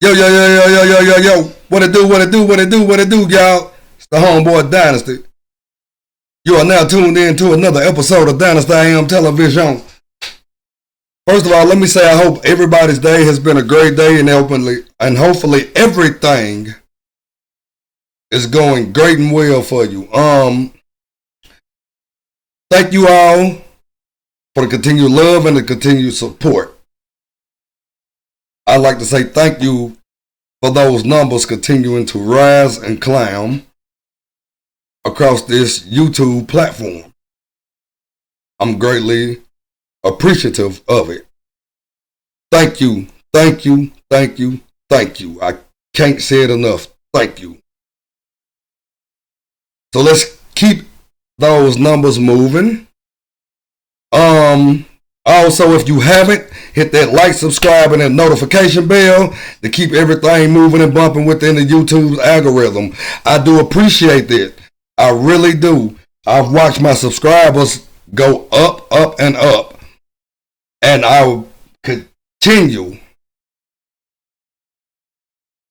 Yo, yo, yo, yo, yo, yo, yo, yo. What it do, what it do, what it do, what it do, y'all? It's the homeboy Dynasty. You are now tuned in to another episode of Dynasty I.A.M television. First of all, let me say I hope everybody's day has been a great day and hopefully everything is going great and well for you. Thank you all for the continued love and the continued support. I'd like to say thank you for those numbers continuing to rise and climb across this YouTube platform. I'm greatly appreciative of it. Thank you, thank you, thank you, thank you. I can't say it enough. Thank you. So let's keep those numbers moving. Also, if you haven't, hit that like, subscribe, and that notification bell to keep everything moving and bumping within the YouTube algorithm. I do appreciate it. I really do. I've watched my subscribers go up, up, and up. And I will continue.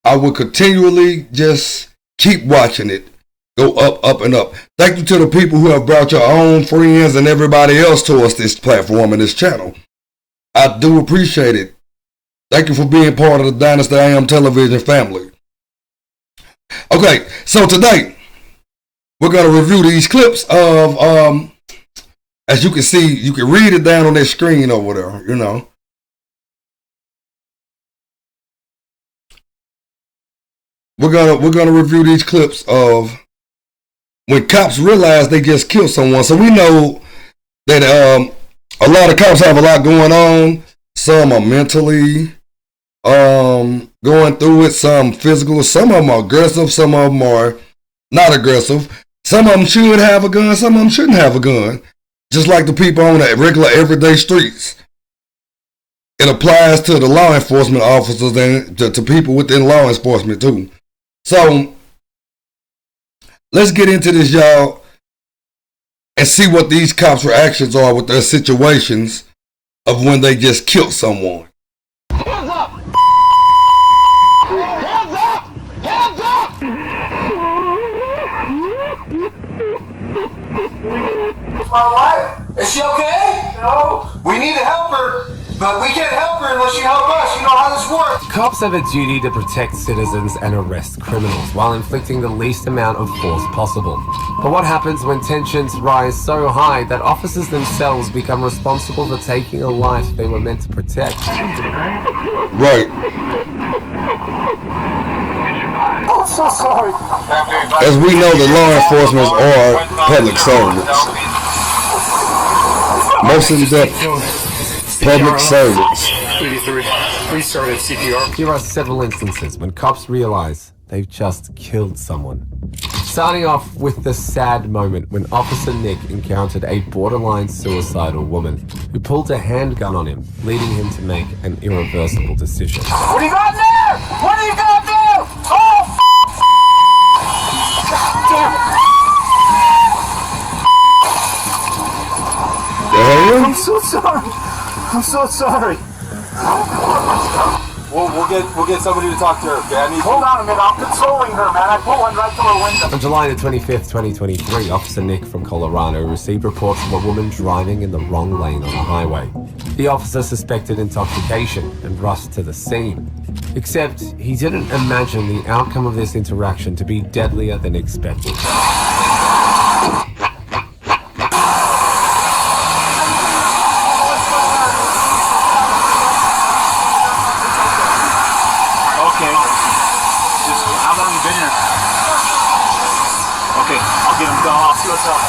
I will continually just keep watching it go up, up, and up. Thank you to the people who have brought your own friends and everybody else towards this platform and this channel. I do appreciate it. Thank you for being part of the Dynasty I.A.M television family. Okay, so today we're going to review these clips of, as you can see, you can read it down on that screen over there, you know. We're gonna review these clips of when cops realize they just killed someone. So we know that a lot of cops have a lot going on. Some are mentally going through it, some physical, some of them are aggressive, some of them are not aggressive. Some of them should have a gun, some of them shouldn't have a gun. Just like the people on the regular everyday streets. It applies to the law enforcement officers and to people within law enforcement too. So let's get into this, y'all, and see what these cops' reactions are with their situations of when they just killed someone. Hands up! Hands up! Hands up! My wife? Is she okay? No. We need to help her, but we can't help her unless you help us. You know how this works. Cops have a duty to protect citizens and arrest criminals while inflicting the least amount of force possible. But what happens when tensions rise so high that officers themselves become responsible for taking a life they were meant to protect? Right. Oh, so sorry. As we know, the law enforcement are public servants. Most of them public servants. 83. Restarted CPR. Here are several instances when cops realize they've just killed someone. Starting off with the sad moment when Officer Nick encountered a borderline suicidal woman who pulled a handgun on him, leading him to make an irreversible decision. What do you got there? What do you got there? Oh, damn it. I'm so sorry. I'm so sorry. We'll get somebody to talk to her. Okay? Hold on a minute. I'm consoling her, man. I put one right through her window. On July the 25th, 2023, Officer Nick from Colorado received reports of a woman driving in the wrong lane on the highway. The officer suspected intoxication and rushed to the scene. Except he didn't imagine the outcome of this interaction to be deadlier than expected. Okay, I'll get him done. I'll see what's up.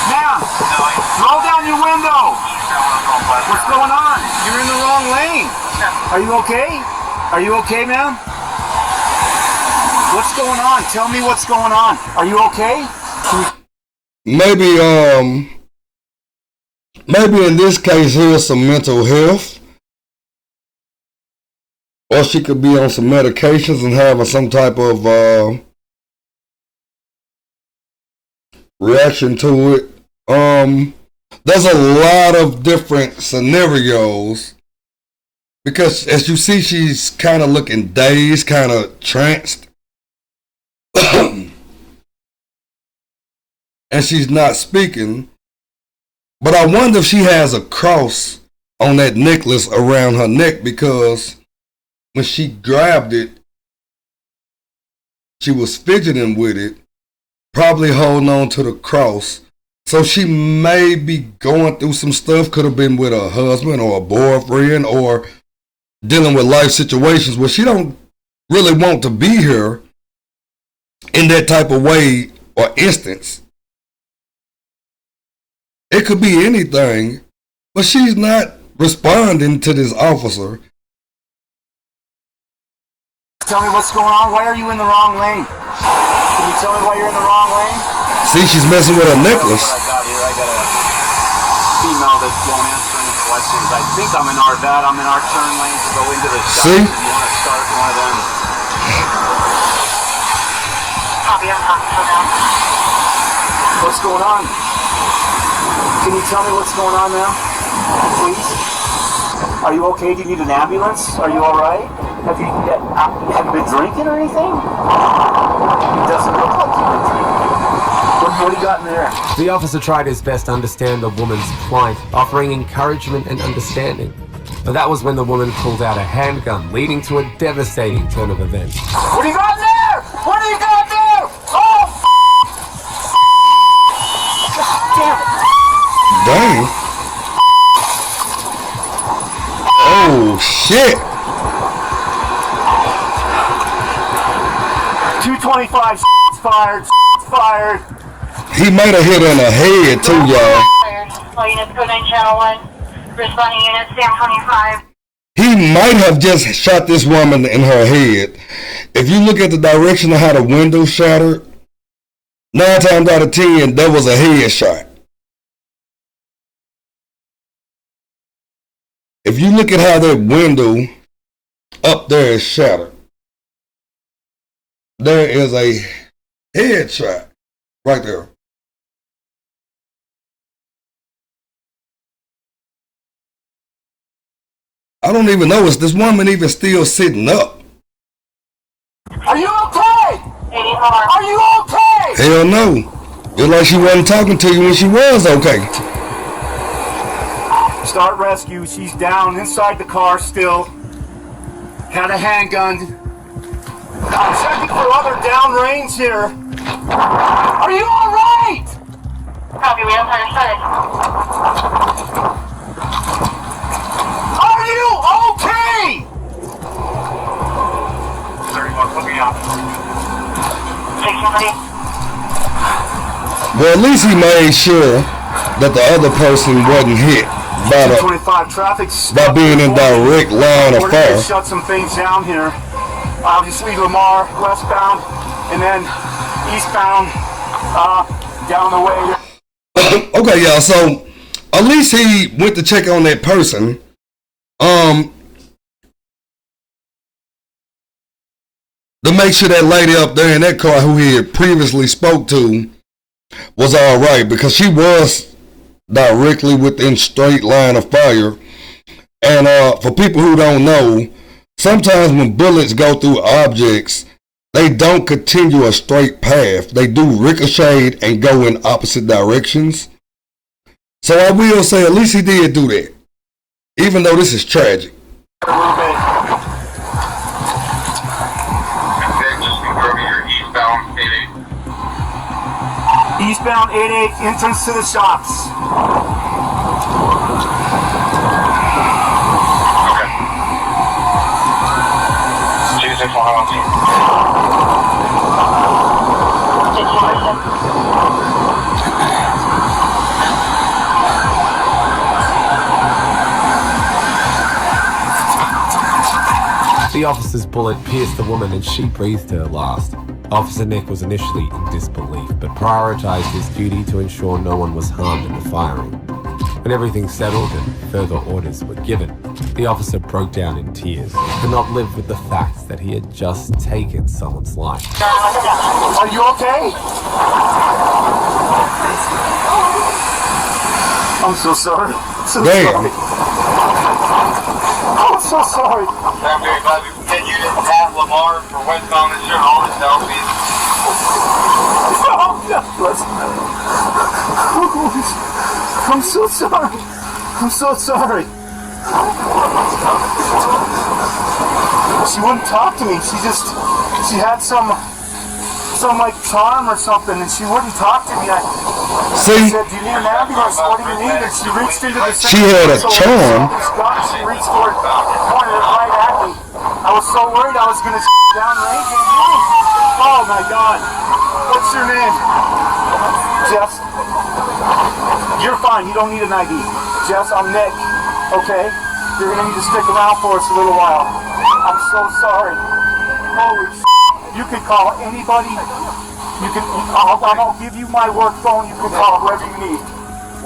Ma'am, roll down your window. What's going on? You're in the wrong lane. Are you okay? Are you okay, ma'am? What's going on? Tell me what's going on. Are you okay? Maybe in this case here's some mental health, or she could be on some medications and having some type of reaction to it. There's a lot of different scenarios because as you see, she's kind of looking dazed, kind of tranced. And she's not speaking. But I wonder if she has a cross on that necklace around her neck because when she grabbed it, she was fidgeting with it, probably holding on to the cross. So she may be going through some stuff, could have been with a husband or a boyfriend or dealing with life situations where she don't really want to be here in that type of way or instance. It could be anything, but she's not responding to this officer. Tell me what's going on. Why are you in the wrong lane? Can you tell me why you're in the wrong lane? See, she's messing with her necklace. I got here. I got a female that won't answer any questions. I think I'm in our bad. I'm in our turn lane to go into the shop. See? If you want to start one of them. Copy, I'm talking for now. What's going on? Can you tell me what's going on now? Please? Are you okay? Do you need an ambulance? Are you alright? Have you been drinking or anything? It doesn't look like you've been drinking. What do you got in there? The officer tried his best to understand the woman's plight, offering encouragement and understanding. But that was when the woman pulled out a handgun, leading to a devastating turn of events. What do you got in there? What do you got in there? Oh, God damn it. Dang. Oh, shit. 225 fired, fired. He might have hit her in the head too, y'all. All units, code 9 channel 1. Responding units, Sam 25. He might have just shot this woman in her head. If you look at the direction of how the window shattered, 9 times out of 10, that was a headshot. If you look at how that window up there is shattered, there is a headshot right there. I don't even know, is this woman even still sitting up? Are you okay? 84. Are you okay? Hell no. It's like she wasn't talking to you when she was okay. Start rescue. She's down inside the car still. Had a handgun. I'm checking for other down range here. Are you alright? Copy, we have fire started. Are you okay? 31, put me on. 16, Well, at least he made sure that the other person wasn't hit by 25 traffic being in direct line of We're fire. gonna shut some things down here. Obviously Lamar westbound and then eastbound down the way. Okay, y'all, so at least he went to check on that person. To make sure that lady up there in that car who he had previously spoke to was all right, because she was directly within straight line of fire. And for people who don't know, sometimes when bullets go through objects, they don't continue a straight path. They do ricochet and go in opposite directions. So I will say at least he did do that, even though this is tragic. A little bit. Eastbound 88, entrance to the shops. Okay. 261. The officer's bullet pierced the woman and she breathed her last. Officer Nick was initially in disbelief, but prioritized his duty to ensure no one was harmed in the firing. When everything settled and further orders were given, the officer broke down in tears, could not live with the fact that he had just taken someone's life. Are you okay? I'm so sorry. So Damn. sorry. I'm so sorry. I'm very glad we can you didn't have Lamar for westbound and showing all the selfies. I'm so sorry. I'm so sorry. She wouldn't talk to me. She had some like charm or something, and she wouldn't talk to me. I See, said, "Do you need an ambulance? What do you need?" And she reached into the she had a charm. She reached for it, pointed it right at me. I was so worried I was going to downrange at you. Oh my God! What's your name? Jess. You're fine. You don't need an ID. Jess, I'm Nick. Okay? You're going to need to stick around for us a little while. I'm so sorry. Holy shit. You can call anybody. I'll give you my work phone. You can call whoever you need.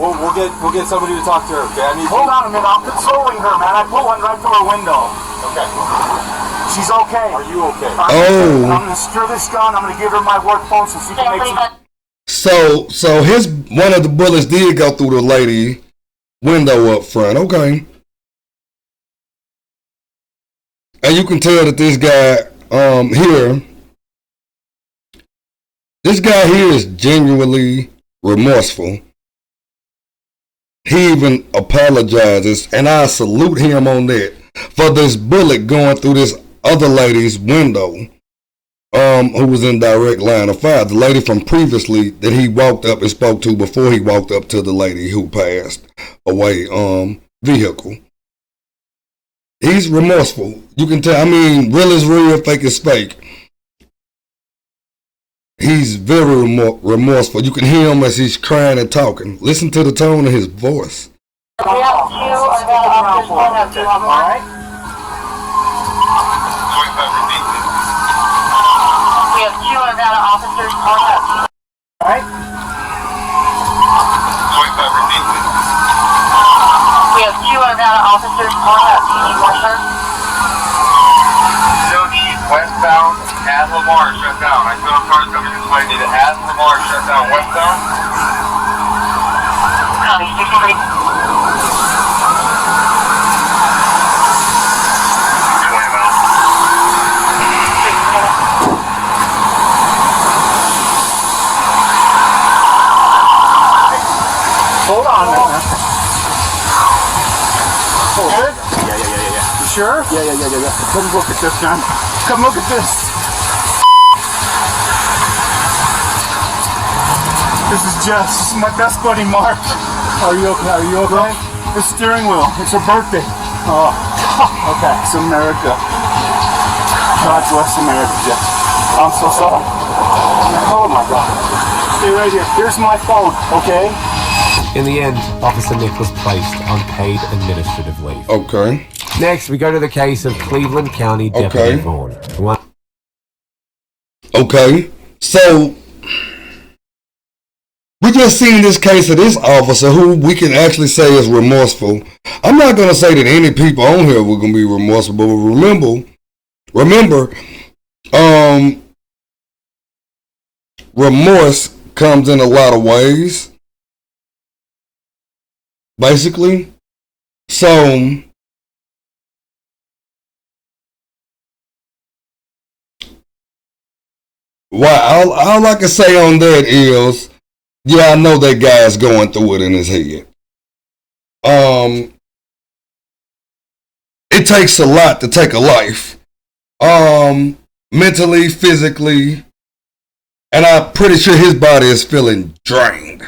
We'll get somebody to talk to her. Okay, Hold on a minute. I'm consoling her, man. I put one right through her window. Okay. She's okay. Are you okay? I'm gonna screw this gun. I'm gonna give her my work phone so she can make some. So his one of the bullets did go through the lady window up front. Okay. And you can tell that this guy here, this guy here is genuinely remorseful. He even apologizes, and I salute him on that, for this bullet going through this other lady's window, who was in direct line of fire. The lady from previously that he walked up and spoke to before he walked up to the lady who passed away vehicle. He's remorseful. You can tell. I mean, real is real, fake is fake. He's very remorseful. You can hear him as he's crying and talking. Listen to the tone of his voice. We have two officers going up. Do you want more? All right. We have two officers going up. All right. We have two officers going up. Do you need more, sir? Still need westbound at Lamar shut down. I still have cars coming this way. Need to add Lamar shut down westbound. Copy, 63. Hold on, man. Oh, good? Yeah. You sure? Yeah. Come look at this, man. Come look at this. This is Jess. This is my best buddy, Mark. Are you okay? The steering wheel. It's her birthday. Oh, okay. It's America. God bless America, Jess. I'm so sorry. Oh, my God. Stay right here. Here's my phone, okay? In the end, Officer Nick was placed on paid administrative leave. Okay. Next, we go to the case of Cleveland County Deputy Vaughn. Okay. So, we just seen this case of this officer who we can actually say is remorseful. I'm not going to say that any people on here were going to be remorseful, but remember, remorse comes in a lot of ways. Basically, so all I can say on that is, yeah, I know that guy's going through it in his head. It takes a lot to take a life, mentally, physically, and I'm pretty sure his body is feeling drained,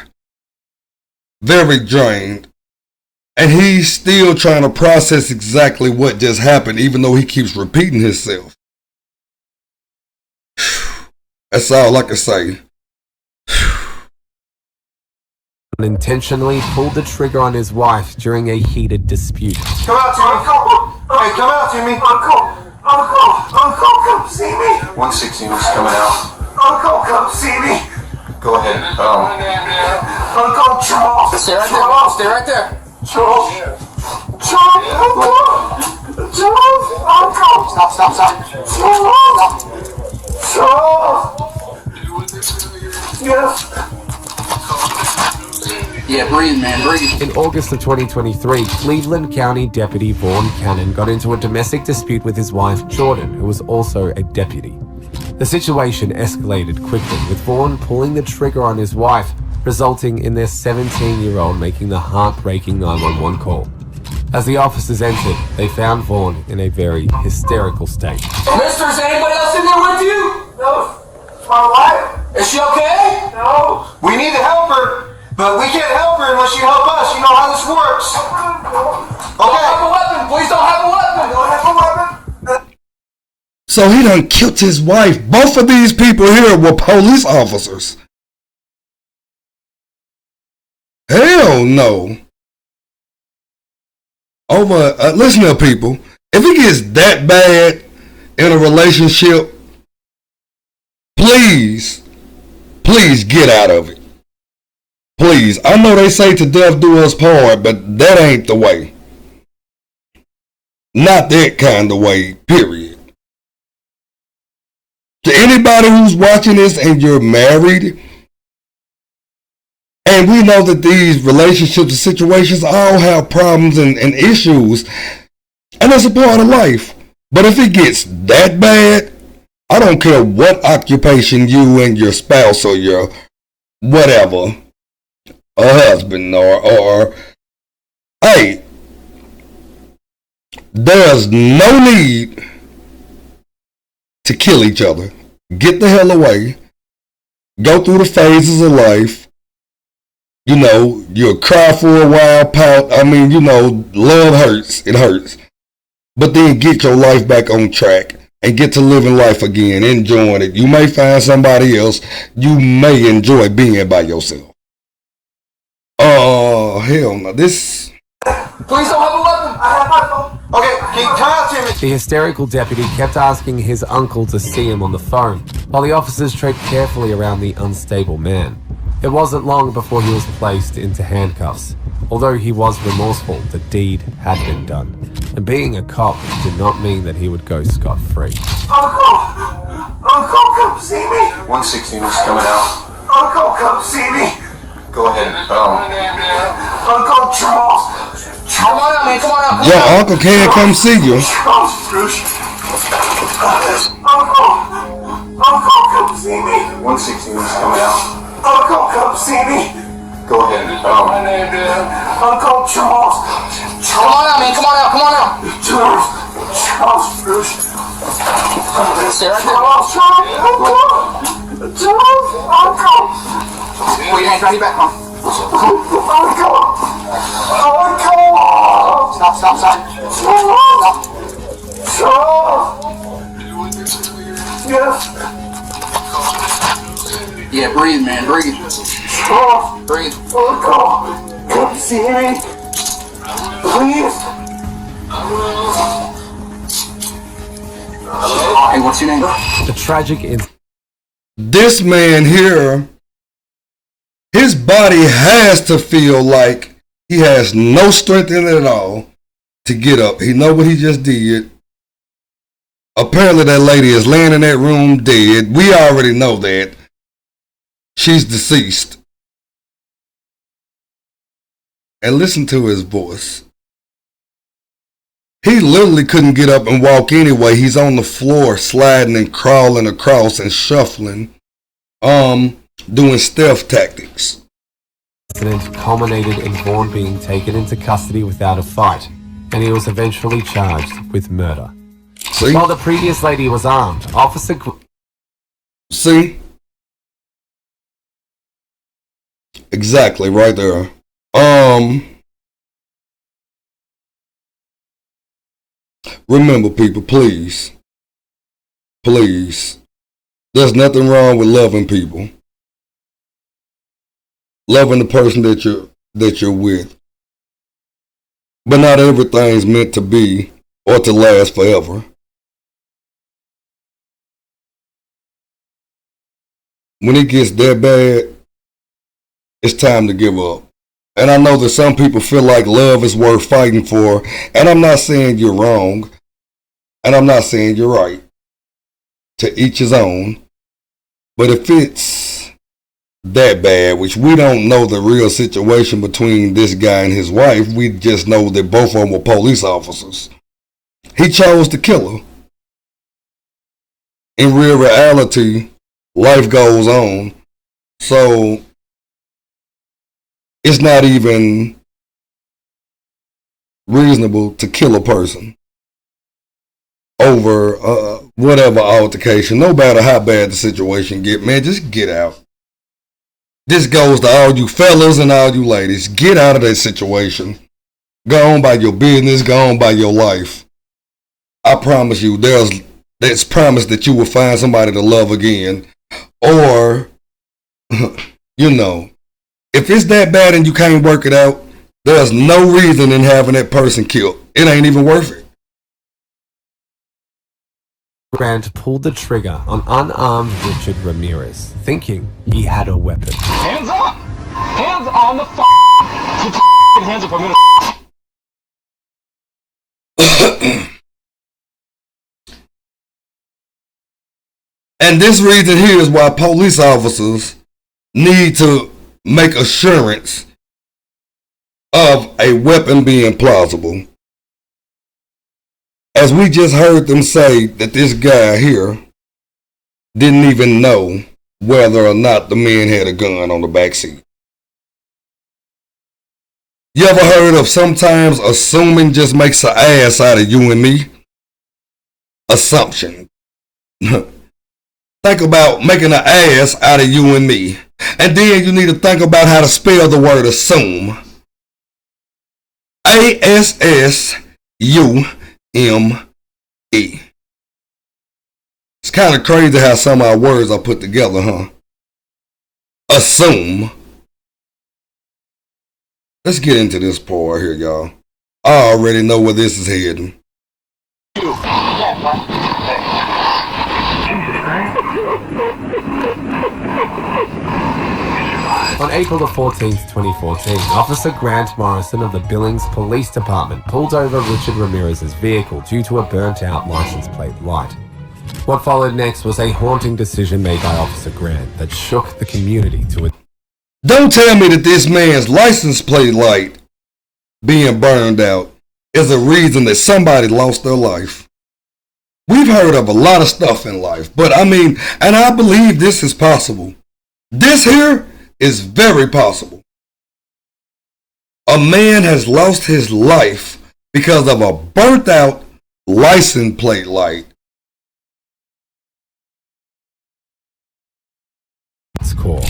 very drained. And he's still trying to process exactly what just happened, even though he keeps repeating himself. That's all I can say. Unintentionally pulled the trigger on his wife during a heated dispute. Come out, Jimmy. Hey, come out, Jimmy. Uncle, come see me. 116 is coming out. Uncle, come see me. Go ahead. Uncle Charles. Stay right there. Charles, Uncle. Stop. Charles. Yes. Yeah, breathe, man, breathe. In August of 2023, Cleveland County Deputy Vaughn Cannon got into a domestic dispute with his wife, Jordan, who was also a deputy. The situation escalated quickly, with Vaughn pulling the trigger on his wife, resulting in their 17-year-old making the heartbreaking 911 call. As the officers entered, they found Vaughn in a very hysterical state. Mister, is anybody else in there with you? No, it's my wife. Is she okay? No. We need to help her, but we can't help her unless you help us. You know how this works. Don't Okay. have a weapon. Please don't have a weapon. Don't have a weapon. So he done killed his wife. Both of these people here were police officers. Hell no. Listen here, people. If it gets that bad in a relationship, please get out of it. Please. I know they say to death do us part, but that ain't the way. Not that kind of way, period. To anybody who's watching this and you're married, and we know that these relationships and situations all have problems and issues, and it's a part of life. But if it gets that bad, I don't care what occupation you and your spouse or your whatever, a husband or hey, there's no need to kill each other. Get the hell away. Go through the phases of life. You know, you'll cry for a while, pout. I mean, you know, love hurts. It hurts. But then get your life back on track and get to living life again, enjoying it. You may find somebody else. You may enjoy being by yourself. Oh, hell no. This... Please don't have a weapon. I have my phone. Okay, keep time to me. The hysterical deputy kept asking his uncle to see him on the phone, while the officers tread carefully around the unstable man. It wasn't long before he was placed into handcuffs. Although he was remorseful, the deed had been done. And being a cop did not mean that he would go scot-free. Uncle, come see me. 116 is coming out. Uncle, come see me. Go ahead. Uncle Charles. Come on out, man. Come on out. Your uncle can't come see you. Uncle, come see me. 116 is coming out. Uncle, come see me. Go ahead. Uncle Charles. Come on out, man. Come on out. Come on out. Charles. Uncle. Put your hands behind your back, Mom. Uncle. Stop. Charles. Yes. Yeah, breathe, man, breathe. Charles. Breathe. Uncle, come see me. Please. Hey, what's your name? The tragic incident. This man here, his body has to feel like he has no strength in it at all to get up. He know what he just did. Apparently that lady is laying in that room dead. We already know that. She's deceased. And listen to his voice. He literally couldn't get up and walk anyway. He's on the floor sliding and crawling across and shuffling. Doing stealth tactics. The incident culminated in Vaughn being taken into custody without a fight, and he was eventually charged with murder. See? While the previous lady was armed, See? Exactly, right there. Remember, people, please. There's nothing wrong with loving people. Loving the person that you're with. But not everything's meant to be or to last forever. When it gets that bad, it's time to give up. And I know that some people feel like love is worth fighting for. And I'm not saying you're wrong. And I'm not saying you're right. To each his own. But if it's that bad, which we don't know the real situation between this guy and his wife. We just know that both of them were police officers. He chose to kill her. In real reality, life goes on. So it's not even reasonable to kill a person over whatever altercation, no matter how bad the situation get. Man, just get out. This goes to all you fellas and all you ladies. Get out of that situation. Go on by your business. Go on by your life. I promise you, that's promise that you will find somebody to love again. Or, you know, if it's that bad and you can't work it out, there's no reason in having that person killed. It ain't even worth it. Grant pulled the trigger on unarmed Richard Ramirez, thinking he had a weapon. Hands up! Hands on the hands up, I'm gonna And this reason here is why police officers need to make assurance of a weapon being plausible. As we just heard them say that this guy here didn't even know whether or not the man had a gun on the backseat. You ever heard of sometimes assuming just makes an ass out of you and me? Assumption. Think about making an ass out of you and me. And then you need to think about how to spell the word assume. A-S-S-U-M-E. It's kind of crazy how some of our words are put together, huh? Assume. Let's get into this part here, y'all. I already know where this is heading. On April the 14th, 2014, Officer Grant Morrison of the Billings Police Department pulled over Richard Ramirez's vehicle due to a burnt-out license plate light. What followed next was a haunting decision made by Officer Grant that shook the community to a... Don't tell me that this man's license plate light being burned out is a reason that somebody lost their life. We've heard of a lot of stuff in life, but I mean, and I believe this is possible. This here is very possible. A man has lost his life because of a burnt out license plate light. It's cool.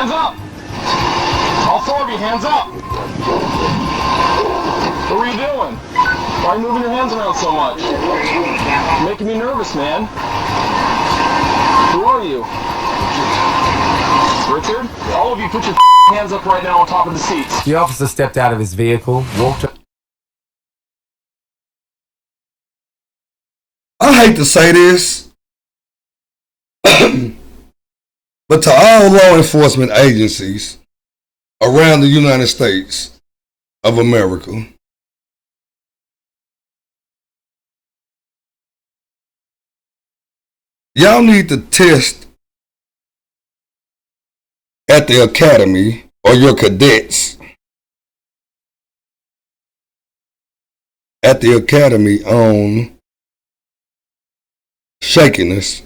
hands up! All four of you, hands up! What were you doing? Why are you moving your hands around so much? You're making me nervous, man. Who are you? Richard? All of you put your hands up right now on top of the seats. The officer stepped out of his vehicle, walked... I hate to say this, but to all law enforcement agencies around the United States of America, y'all need to test at the academy or your cadets at the academy on shakiness.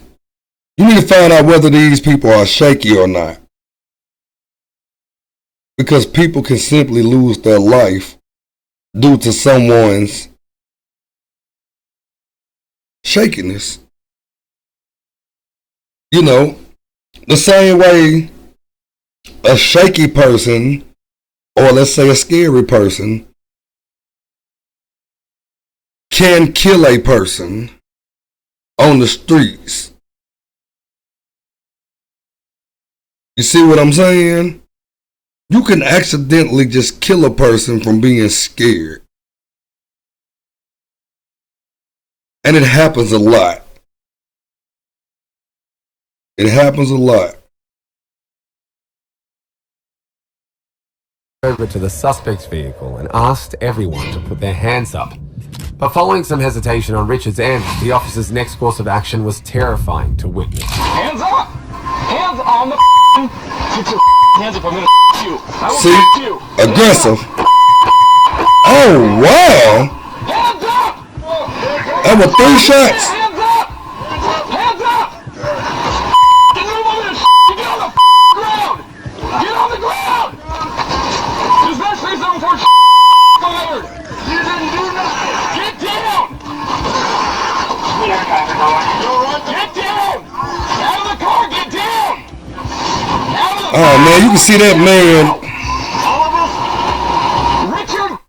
You need to find out whether these people are shaky or not. Because people can simply lose their life due to someone's shakiness. You know, the same way a shaky person, or let's say a scary person, can kill a person on the streets. You see what I'm saying? You can accidentally just kill a person from being scared. And it happens a lot. It happens a lot. Over to the suspect's vehicle and asked everyone to put their hands up. But following some hesitation on Richard's end, the officer's next course of action was terrifying to witness. Hands up! Hands on the Get your hands up, I'm gonna you. I will See? you. Aggressive. Oh, wow. Hands up! That was 3 shots. Hands up! Hands up! Get move over this Get on the ground! Get on the ground! Dispatch 374 fired! You didn't do nothing! Get down! Get down! Out of the car, get down! Out of the Oh, man, you can see that man. Richard!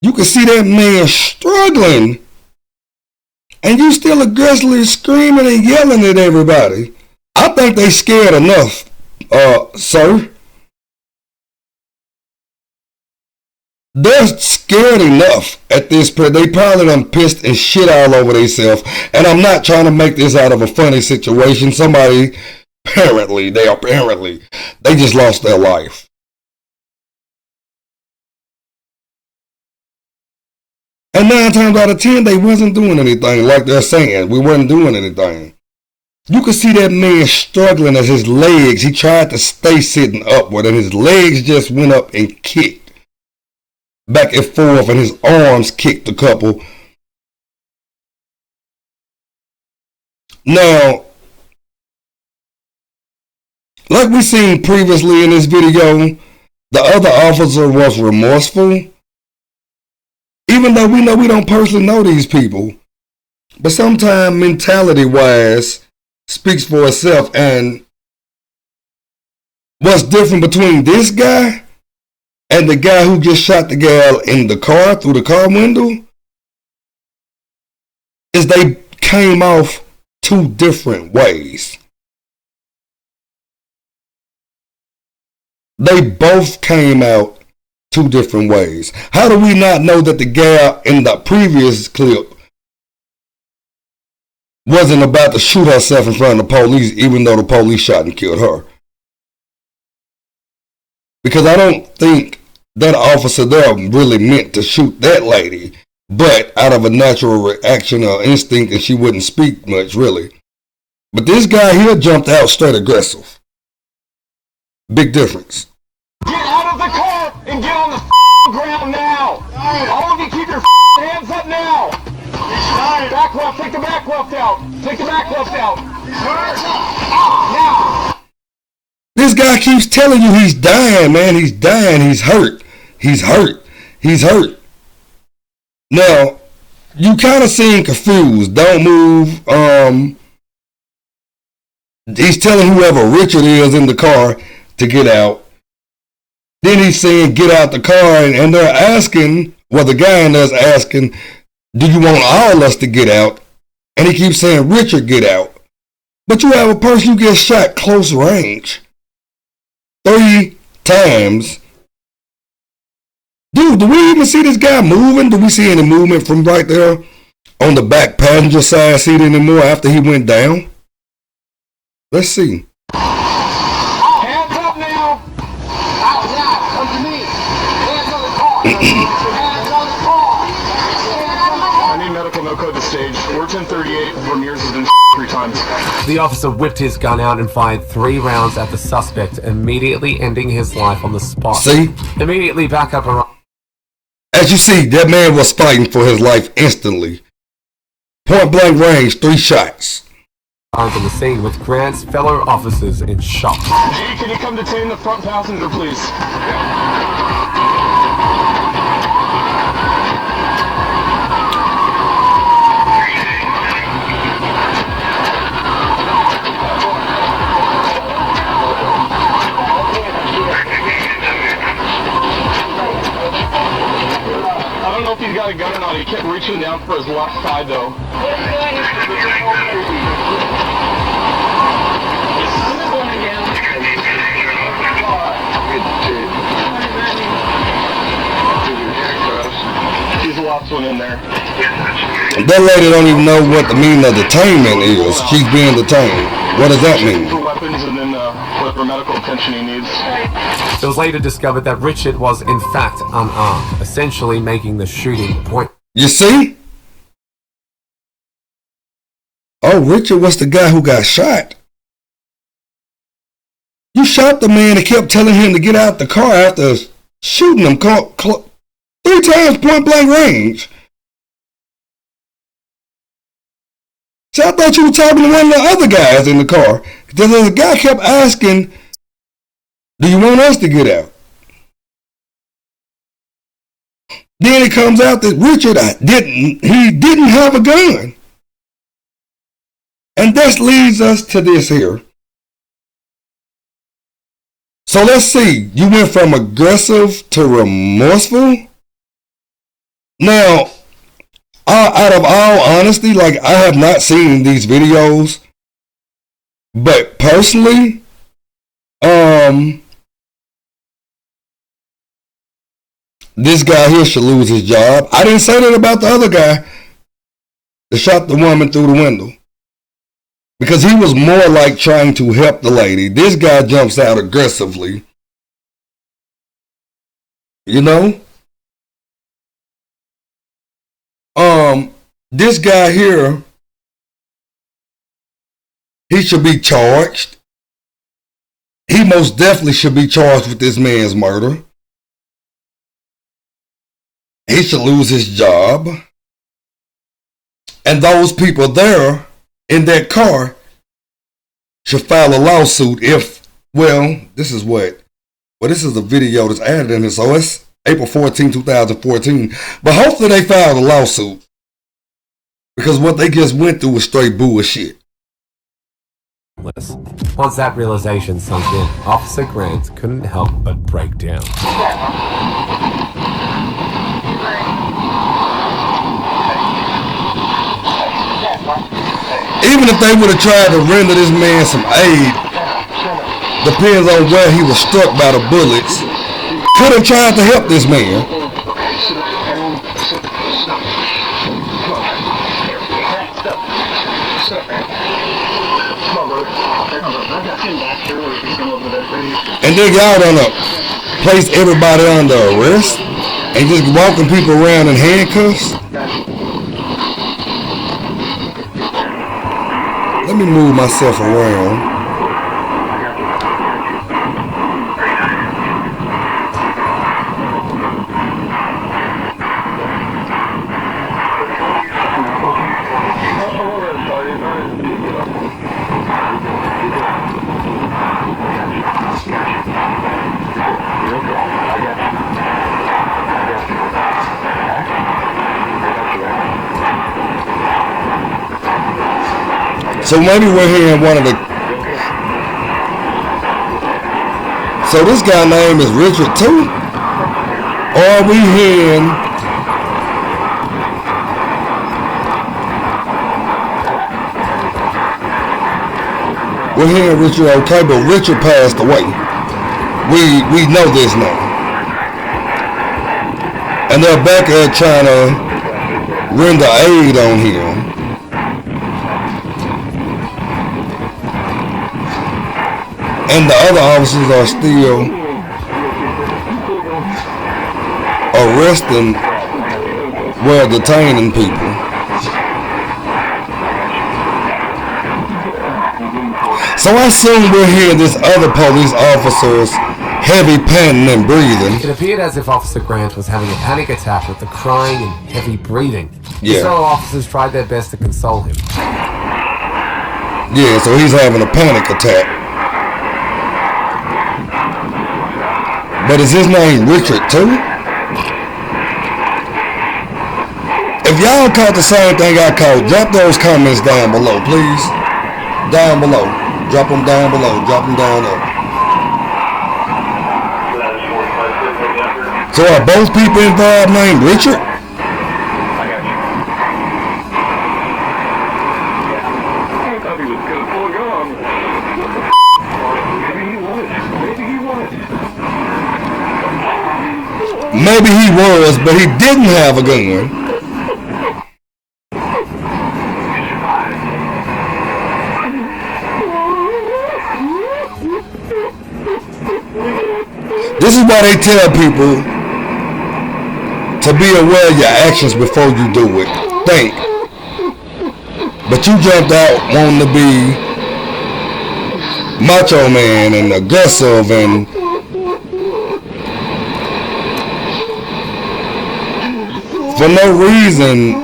You can see that man struggling. And you still aggressively screaming and yelling at everybody. I think they scared enough, sir. They're scared enough at this point. They probably done pissed and shit all over themselves. And I'm not trying to make this out of a funny situation. Somebody, they just lost their life. And 9 times out of 10, they wasn't doing anything like they're saying. We weren't doing anything. You could see that man struggling as his legs, he tried to stay sitting upward and his legs just went up and kicked back and forth and his arms kicked a couple. Now, like we seen previously in this video, the other officer was remorseful. Even though we know we don't personally know these people. But sometimes mentality-wise speaks for itself. And what's different between this guy and the guy who just shot the gal in the car through the car window is they came off 2 different ways. They both came out 2 different ways. How do we not know that the gal in the previous clip wasn't about to shoot herself in front of the police, even though the police shot and killed her? Because I don't think that officer there really meant to shoot that lady, but out of a natural reaction or instinct, and she wouldn't speak much, really. But this guy here jumped out straight aggressive. Big difference. Get out of the car and get on the ground now! All of you keep your hands up now! Back left, take the back left out! Take the back left out! Now! This guy keeps telling you he's dying, man. He's dying. He's hurt. He's hurt. He's hurt. Now, you kind of seem confused. Don't move. He's telling whoever Richard is in the car to get out. Then he's saying, get out the car. And they're asking, well, the guy in there's asking, do you want all of us to get out? And he keeps saying, Richard, get out. But you have a person who gets shot close range 3 times. Dude, do we even see this guy moving? Do we see any movement from right there on the back passenger side seat anymore after he went down? Let's see. Hands up now! Come to me! Hands on the car! Hands on the car! I need medical no code to stage. We're 1038. Ramirez has been 3 times. The officer whipped his gun out and fired 3 rounds at the suspect, immediately ending his life on the spot. See? Immediately back up around. As you see, that man was fighting for his life instantly. Point blank range, 3 shots. Onto the scene with Grant's fellow officers in shock. G, can you come detain the front passenger, please? I don't know if he's got a gun or not. He kept reaching down for his left side, though. last one in there. That lady don't even know what the meaning of detainment is. She's being detained. What does that mean? For weapons and then whatever medical attention he needs. It was later discovered that Richard was in fact unarmed, essentially making the shooting point. You see? Oh, Richard was the guy who got shot. You shot the man and kept telling him to get out the car after shooting him 3 times point blank range. See, I thought you were talking to one of the other guys in the car. Because the guy kept asking, do you want us to get out? Then it comes out that Richard didn't have a gun. And this leads us to this here. So let's see. You went from aggressive to remorseful. Now, out of all honesty, like, I have not seen these videos, but personally, this guy here should lose his job. I didn't say that about the other guy that shot the woman through the window, because he was more like trying to help the lady. This guy jumps out aggressively. You know? This guy here, he should be charged. He most definitely should be charged with this man's murder. He should lose his job. And those people there in that car should file a lawsuit if, well, this is what? Well, this is a video that's added in here, so it's April 14, 2014. But hopefully they filed a lawsuit, because what they just went through was straight bullshit. Once that realization sunk in, Officer Grant couldn't help but break down. Even if they would have tried to render this man some aid, depends on where he was struck by the bullets, could have tried to help this man. And then y'all done place everybody under arrest and just walking people around in handcuffs. Let me move myself around. So maybe we're hearing one of the... So this guy name is Richard too? Or are we hearing... We're hearing Richard, okay, but Richard passed away. We know this now. And they're back there trying to render aid on him. And the other officers are still arresting, well, detaining people. So I assume we're hearing this other police officer's heavy panting and breathing. It appeared as if Officer Grant was having a panic attack with the crying and heavy breathing. Yeah. His fellow officers tried their best to console him. Yeah, so he's having a panic attack. But is his name Richard too? If y'all caught the same thing I caught, drop those comments down below, please. Down below. Drop them down below. Drop them down there. So are both people involved named Richard? Maybe he was. Maybe he was, but he didn't have a gun. This is why they tell people to be aware of your actions before you do it. Think. But you jumped out wanting to be macho man and aggressive and for no reason,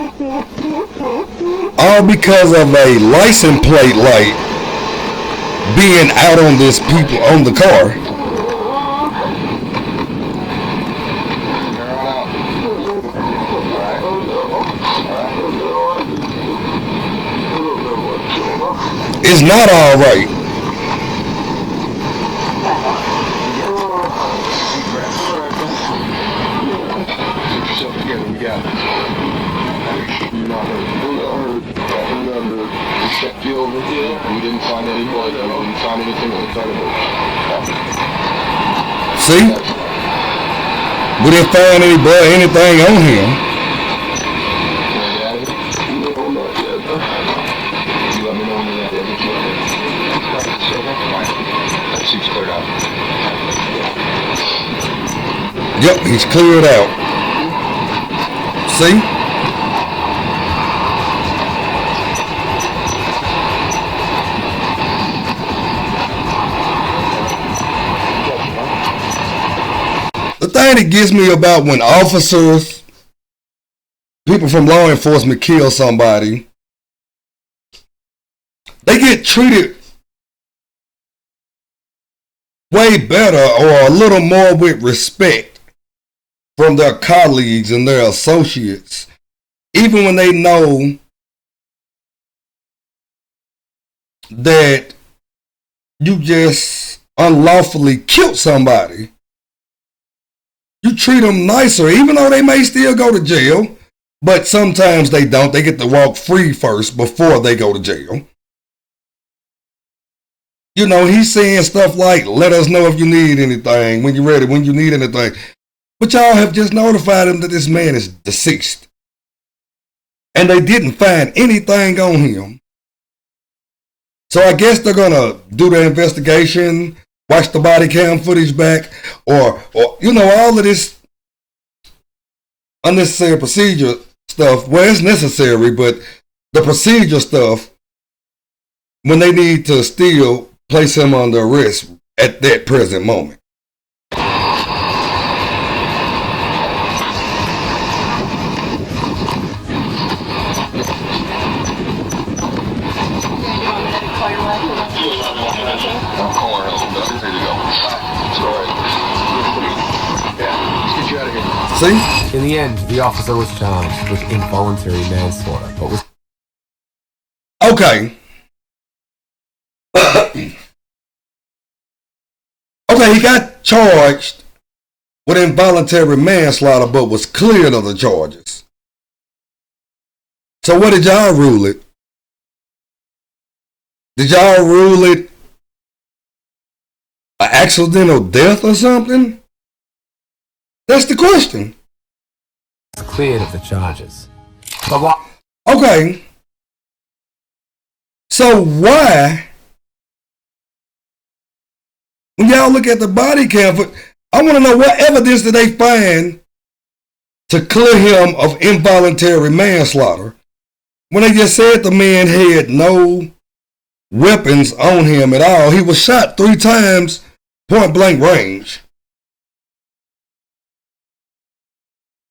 all because of a license plate light being out on this people on the car. It's not all right. We didn't find any blood. We didn't find anything incredible. See? We didn't find any blood, anything on him. Yep, he's cleared out. See? The thing that gets me about when officers, people from law enforcement kill somebody, they get treated way better or a little more with respect from their colleagues and their associates, even when they know that you just unlawfully killed somebody. You treat them nicer, even though they may still go to jail, but sometimes they don't. They get to walk free first before they go to jail. You know, he's saying stuff like, let us know if you need anything, when you're ready, when you need anything. But y'all have just notified him that this man is deceased. And they didn't find anything on him. So I guess they're going to do the investigation, watch the body cam footage back, or you know, all of this unnecessary procedure stuff. Well, it's necessary, but the procedure stuff, when they need to still place him under arrest at that present moment. See? In the end, the officer was charged with involuntary manslaughter, but was... Okay. Okay, he got charged with involuntary manslaughter, but was cleared of the charges. So what did y'all rule it? Did y'all rule it an accidental death or something? That's the question. Cleared of the charges. But what? Okay. So why, when y'all look at the body cam, I want to know what evidence did they find to clear him of involuntary manslaughter when they just said the man had no weapons on him at all. He was shot 3 times, point blank range.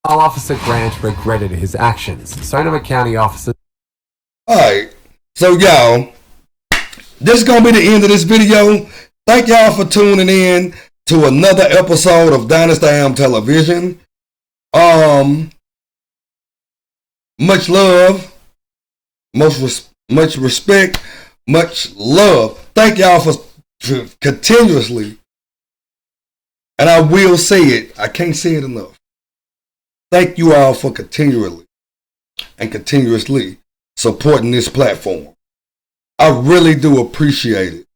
While Officer Grant regretted his actions, Sonoma County officers... Alright, so y'all, this is going to be the end of this video. Thank y'all for tuning in to another episode of Dynasty I.A.M television. Much love, much respect, much love. Thank y'all for continuously, and I will say it, I can't say it enough. Thank you all for continuously supporting this platform. I really do appreciate it.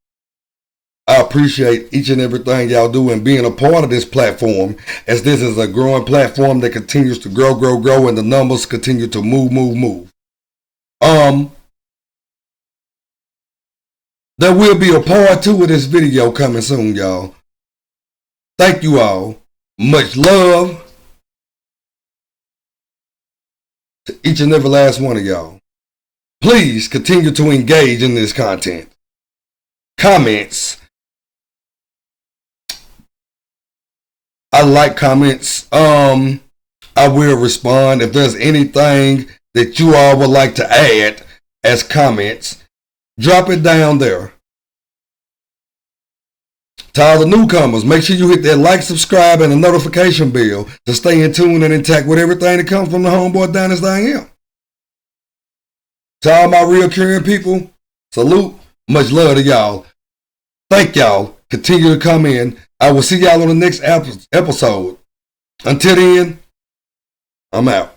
I appreciate each and everything y'all do and being a part of this platform, as this is a growing platform that continues to grow, and the numbers continue to move. There will be a part 2 of this video coming soon, y'all. Thank you all. Much love to each and every last one of y'all. Please continue to engage in this content. Comments. I like comments. I will respond. If there's anything that you all would like to add as comments, drop it down there. To all the newcomers, make sure you hit that like, subscribe, and the notification bell to stay in tune and intact with everything that comes from the homeboy Dynasty I.A.M. To all my recurring people, salute. Much love to y'all. Thank y'all. Continue to come in. I will see y'all on the next episode. Until then, I'm out.